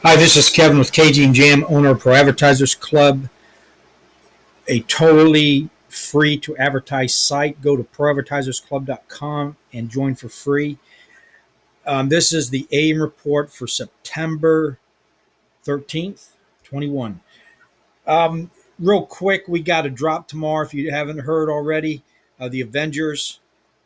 Hi, this is Kevin with KG and Jam, owner of Pro Advertisers Club, a totally free to advertise site. Go to proadvertisersclub.com and join for free. This is the AM report for September 13th, 21. Real quick, we got a drop tomorrow. If you haven't heard already, the Avengers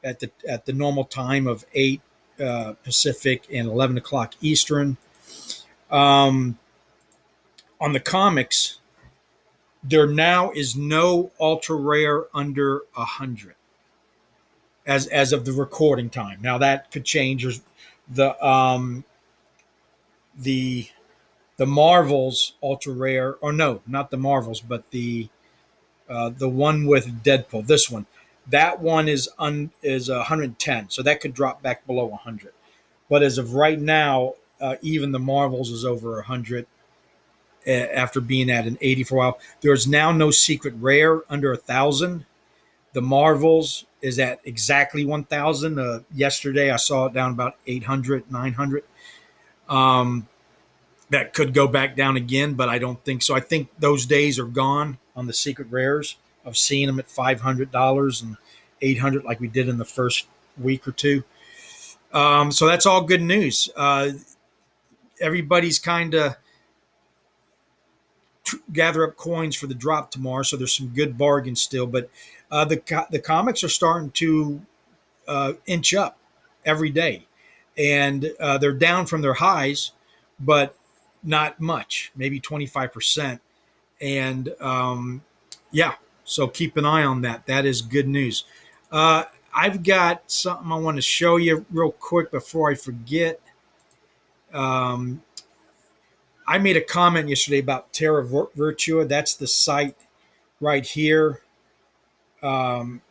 at the normal time of 8 Pacific and 11 o'clock Eastern. On the comics, there now is no ultra rare under 100 as of the recording time. Now that could change. There's the the Marvels ultra rare, or no, not the Marvels, but the one with Deadpool. This one, that one is 110, so that could drop back below 100. But as of right now, even the Marvels is over 100 after being at an 80 for a while. There's now no secret rare under 1,000. The Marvels is at exactly 1,000. Yesterday, I saw it down about 800, 900. That could go back down again, but I don't think so. I think those days are gone on the secret rares of seeing them at $500 and 800 like we did in the first week or two. So that's all good news. Everybody's kind of gather up coins for the drop tomorrow, so there's some good bargains still. But the comics are starting to inch up every day, and they're down from their highs, but not much, maybe 25%. And yeah, so keep an eye on that. That is good news. I've got something I want to show you real quick before I forget. Um, I made a comment yesterday about Terra Virtua. That's the site right here. Um,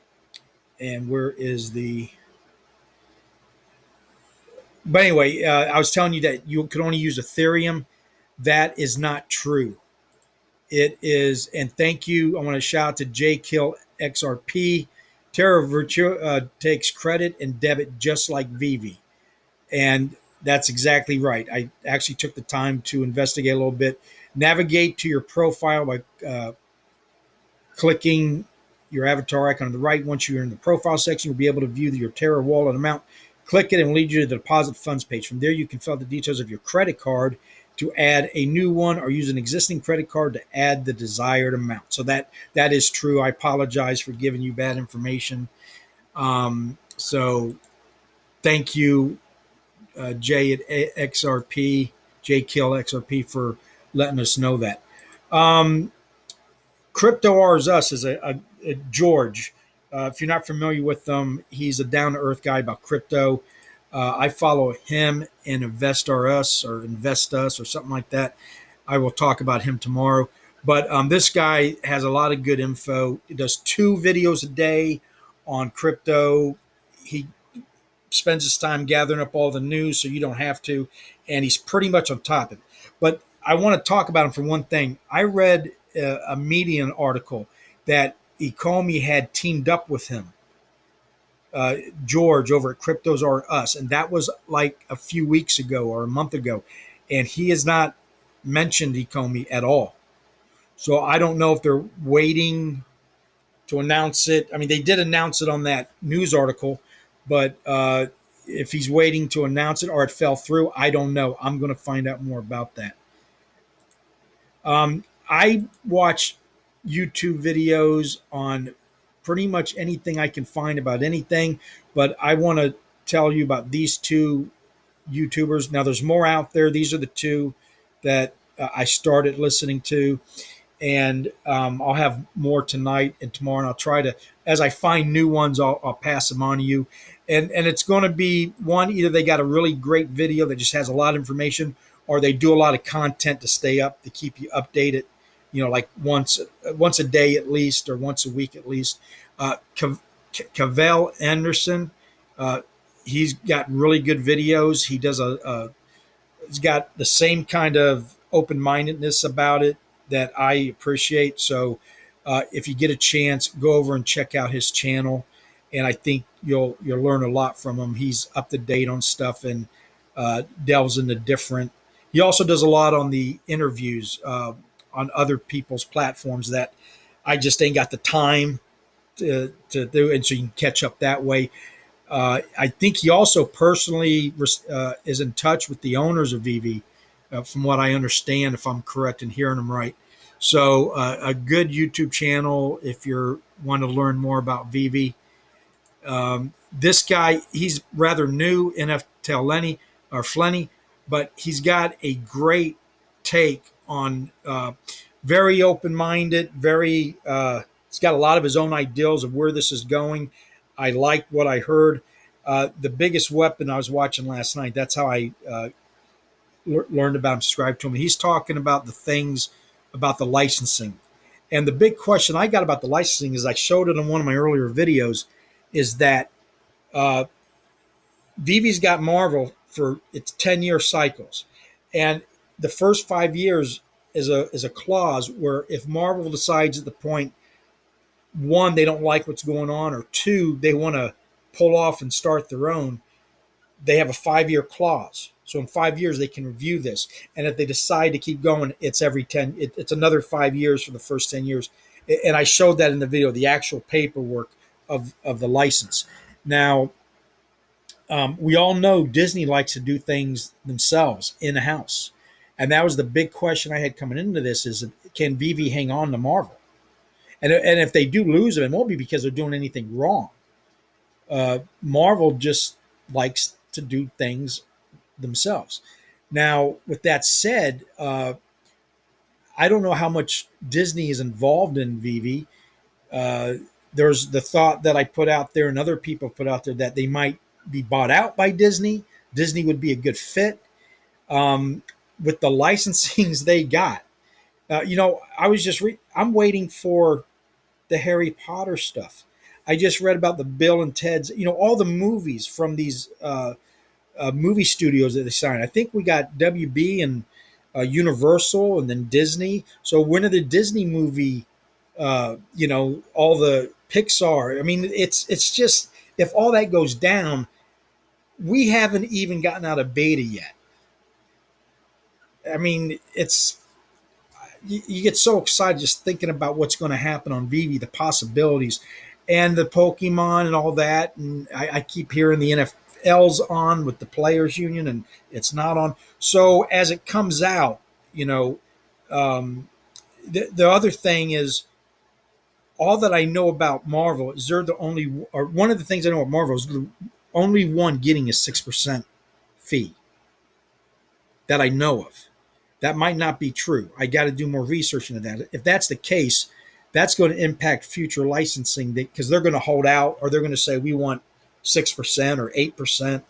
and where is the? But anyway, I was telling you that you could only use Ethereum. That is not true. It is, and thank you. I want to shout out to JKill XRP. Terra Virtua takes credit and debit just like Veve. And that's exactly right. I actually took the time to investigate a little bit. Navigate to your profile by clicking your avatar icon on the right. Once you're in the profile section, you'll be able to view your Terra wallet amount. Click it and lead you to the deposit funds page. From there, you can fill out the details of your credit card to add a new one, or use an existing credit card to add the desired amount. So that is true. I apologize for giving you bad information. So thank you, Jay at XRP, J Kill XRP, for letting us know that. Crypto R's Us is a George. If you're not familiar with them, he's a down to earth guy about crypto. I follow him and Invest R Us or Invest Us or something like that. I will talk about him tomorrow. But this guy has a lot of good info. He does 2 videos a day on crypto. He spends his time gathering up all the news so you don't have to. And he's pretty much on top of it. But I want to talk about him for one thing. I read a Medium article that Ecomi had teamed up with him, George over at Cryptos R Us, and that was like a few weeks ago or a month ago, and he has not mentioned Ecomi at all. So I don't know if they're waiting to announce it. I mean, they did announce it on that news article, but if he's waiting to announce it or it fell through, I don't know. I'm going to find out more about that. I watch YouTube videos on pretty much anything I can find about anything, but I want to tell you about these 2 YouTubers. Now, there's more out there. These are the 2 that I started listening to, and I'll have more tonight and tomorrow. And I'll try to, as I find new ones, I'll pass them on to you. And it's going to be one, either they got a really great video that just has a lot of information, or they do a lot of content to stay up, to keep you updated, like once a day at least, or once a week at least. Cavell Anderson, he's got really good videos. He does he's got the same kind of open-mindedness about it that I appreciate. So if you get a chance, go over and check out his channel, and I think you'll learn a lot from him. He's up to date on stuff and delves into different. He also does a lot on the interviews on other people's platforms that I just ain't got the time to do, and so you can catch up that way. I think he also personally is in touch with the owners of Veve, from what I understand, if I'm correct in hearing him right. So a good YouTube channel if you want to learn more about Veve. This guy, he's rather new, NF Lenny or Flenny, but he's got a great take on very open minded, very, he's got a lot of his own ideals of where this is going. I liked what I heard. The biggest weapon I was watching last night, that's how I learned about him, subscribed to him. He's talking about the things about the licensing. And the big question I got about the licensing is I showed it in one of my earlier videos is that uh, Vivi's got Marvel for its 10-year cycles. And the first 5 years is a clause where if Marvel decides at the point one, they don't like what's going on, or two, they want to pull off and start their own, they have a 5-year clause. So in 5 years they can review this. And if they decide to keep going, it's every 10, it's another 5 years for the first 10 years. And I showed that in the video, the actual paperwork of the license. Now, we all know Disney likes to do things themselves in the house. And that was the big question I had coming into this is, can Veve hang on to Marvel? And if they do lose them, it won't be because they're doing anything wrong. Marvel just likes to do things themselves. Now, with that said, I don't know how much Disney is involved in Veve. Uh, there's the thought that I put out there and other people put out there that they might be bought out by Disney. Disney would be a good fit with the licensings they got. I was just I'm waiting for the Harry Potter stuff. I just read about the Bill and Ted's, all the movies from these movie studios that they signed. I think we got WB and Universal and then Disney. So when are the Disney movie, all the Pixar? I mean, it's just, if all that goes down, we haven't even gotten out of beta yet. I mean, you get so excited just thinking about what's going to happen on Veve, the possibilities, and the Pokemon and all that. And I keep hearing the NFL's on with the Players Union, and it's not on. So as it comes out, the other thing is, all that I know about Marvel is they're the only, or one of the things I know about Marvel is the only one getting a 6% fee that I know of. That might not be true. I got to do more research into that. If that's the case, that's going to impact future licensing because they're going to hold out, or they're going to say we want 6% or 8%,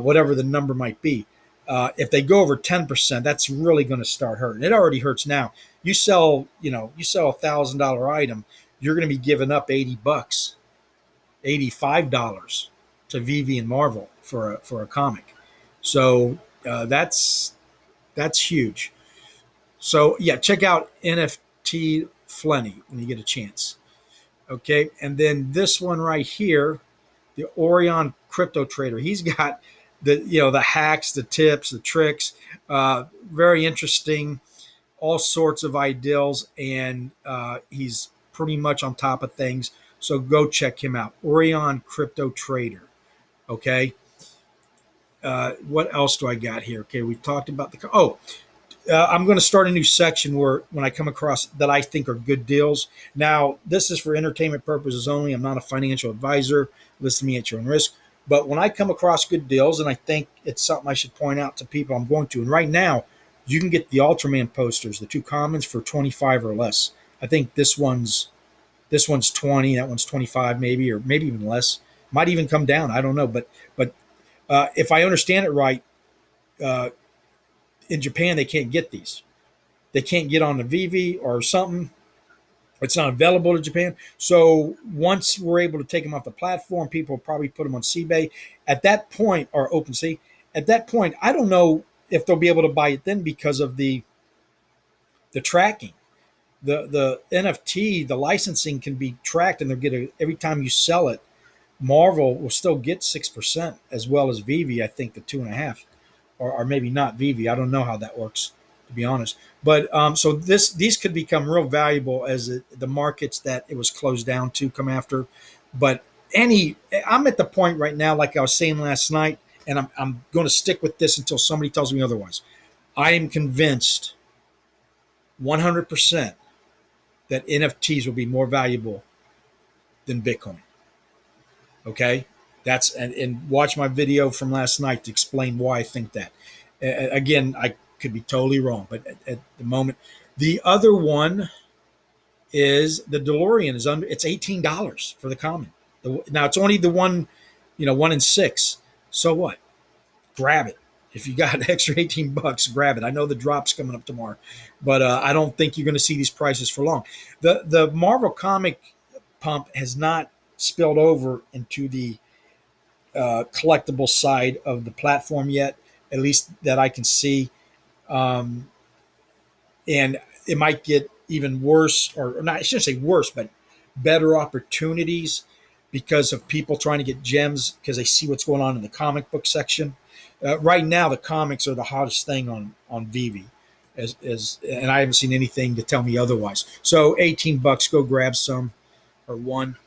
whatever the number might be. If they go over 10%, that's really going to start hurting. It already hurts now. You sell $1,000 item, you're going to be giving up $80, $85 to Veve and Marvel for a comic. So that's huge. So yeah, check out NFT Flenny when you get a chance. Okay, and then this one right here, the Orion Crypto Trader. He's got the hacks, the tips, the tricks. Very interesting, all sorts of ideals, and he's pretty much on top of things. So go check him out, Orion Crypto Trader. Okay. What else do I got here? Okay, we talked about I'm going to start a new section where when I come across that I think are good deals. Now, this is for entertainment purposes only. I'm not a financial advisor. Listen to me at your own risk. But when I come across good deals and I think it's something I should point out to people, I'm going to. And right now, you can get the Ultraman posters, the two commons, for 25 or less. I think this one's 20, that one's 25 maybe, or maybe even less. Might even come down. I don't know. But if I understand it right, in Japan, they can't get these. They can't get on the Veve or something. It's not available to Japan. So once we're able to take them off the platform, people will probably put them on CBay. At that point, or OpenSea, at that point, I don't know if they'll be able to buy it then because of the tracking. The NFT, the licensing can be tracked, and they'll get every time you sell it. Marvel will still get 6% as well as Veve. I think the 2.5. or maybe not Veve. I don't know how that works, to be honest. But so these could become real valuable as the markets that it was closed down to come after. But I'm at the point right now, like I was saying last night, and I'm going to stick with this until somebody tells me otherwise. I am convinced 100% that NFTs will be more valuable than Bitcoin. Okay, and watch my video from last night to explain why I think that. Again, I could be totally wrong, but at the moment, the other one is the DeLorean is under. It's $18 for the common. Now it's only the one, 1 in 6. So what? Grab it. If you got an extra $18, grab it. I know the drop's coming up tomorrow, but I don't think you're going to see these prices for long. The Marvel comic pump has not spilled over into the collectible side of the platform yet, at least that I can see. Um, and it might get even worse, or not, I shouldn't say worse, but better opportunities because of people trying to get gems because they see what's going on in the comic book section. Right now, the comics are the hottest thing on Veve, and I haven't seen anything to tell me otherwise. So $18, go grab some or one.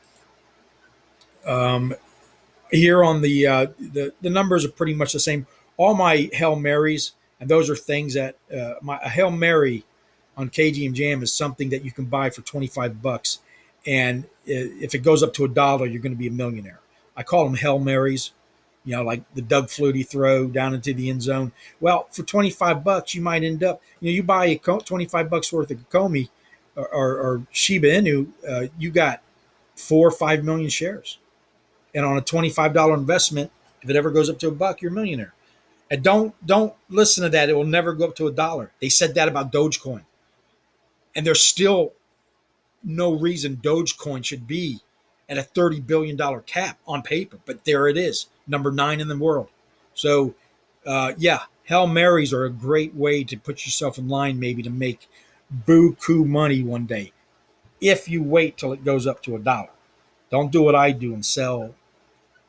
Um, Here on the numbers are pretty much the same. All my Hail Marys, and those are things that a Hail Mary on KGM Jam is something that you can buy for $25, and if it goes up to $1, you're going to be a millionaire. I call them Hail Marys, like the Doug Flutie throw down into the end zone. Well, for $25, you might end up, you buy $25 worth of Komi or Shiba Inu, you got 4 or 5 million shares. And on a $25 investment, if it ever goes up to $1, you're a millionaire. And don't listen to that. It will never go up to $1. They said that about Dogecoin. And there's still no reason Dogecoin should be at a $30 billion cap on paper. But there it is, number 9 in the world. So, yeah, Hail Marys are a great way to put yourself in line maybe to make buku money one day if you wait till it goes up to $1. Don't do what I do and sell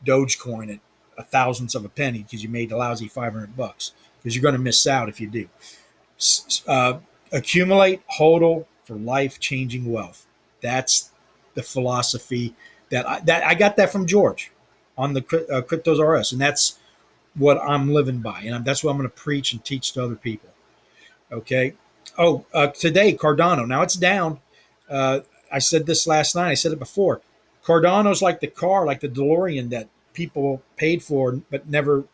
Dogecoin at a thousandth of a penny because you made a lousy $500 because you're going to miss out if you do. Accumulate, hodl for life-changing wealth. That's the philosophy that I got that from George on the Cryptos RS, and that's what I'm living by, and that's what I'm going to preach and teach to other people. Okay. Oh, today Cardano. Now it's down. I said this last night. I said it before. Cardano's like the car, like the DeLorean that people paid for but never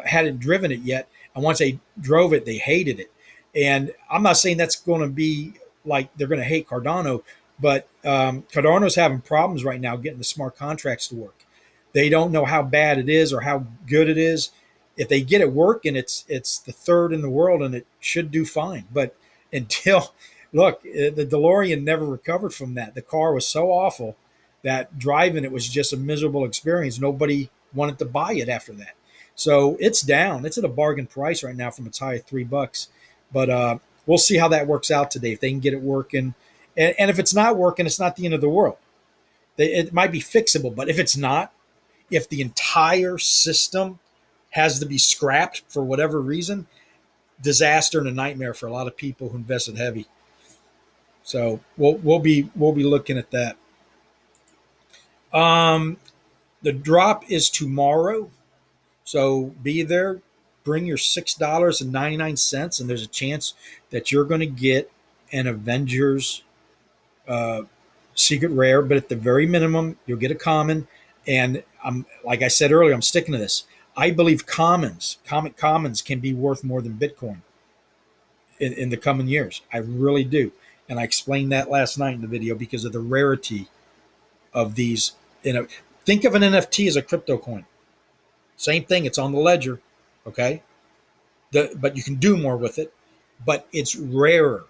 hadn't driven it yet. And once they drove it, they hated it. And I'm not saying that's going to be like they're going to hate Cardano, but Cardano's having problems right now getting the smart contracts to work. They don't know how bad it is or how good it is. If they get it working, it's the third in the world and it should do fine. But until look, the DeLorean never recovered from that. The car was so awful that driving it was just a miserable experience. Nobody wanted to buy it after that. So it's down. It's at a bargain price right now from its high of $3. But we'll see how that works out today if they can get it working. And if it's not working, it's not the end of the world. It might be fixable, but if it's not, if the entire system has to be scrapped for whatever reason, disaster and a nightmare for a lot of people who invested heavy. So we'll be looking at that. The drop is tomorrow, so be there. Bring your $6.99, and there's a chance that you're going to get an Avengers secret rare. But at the very minimum, you'll get a common. And I'm like I said earlier, I'm sticking to this. I believe comic commons, can be worth more than Bitcoin in the coming years. I really do, and I explained that last night in the video because of the rarity of these. Think of an NFT as a crypto coin. Same thing. It's on the ledger, okay? But you can do more with it. But it's rarer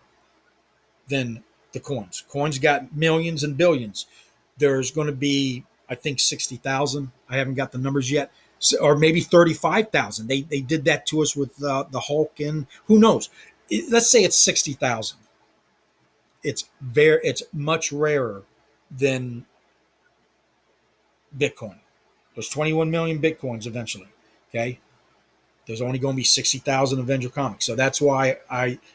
than the coins. Coins got millions and billions. There's going to be, I think, 60,000. I haven't got the numbers yet, or maybe 35,000. They did that to us with the Hulk, and who knows? Let's say it's 60,000. It's much rarer than Bitcoin. There's 21 million Bitcoins eventually. Okay. There's only going to be 60,000 Avenger comics. So that's why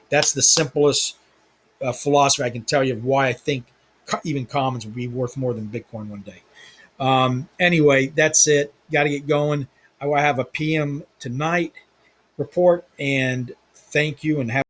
that's the simplest philosophy I can tell you of why I think even commons will be worth more than Bitcoin one day. Anyway, that's it. Got to get going. I will have a PM tonight report, and thank you and have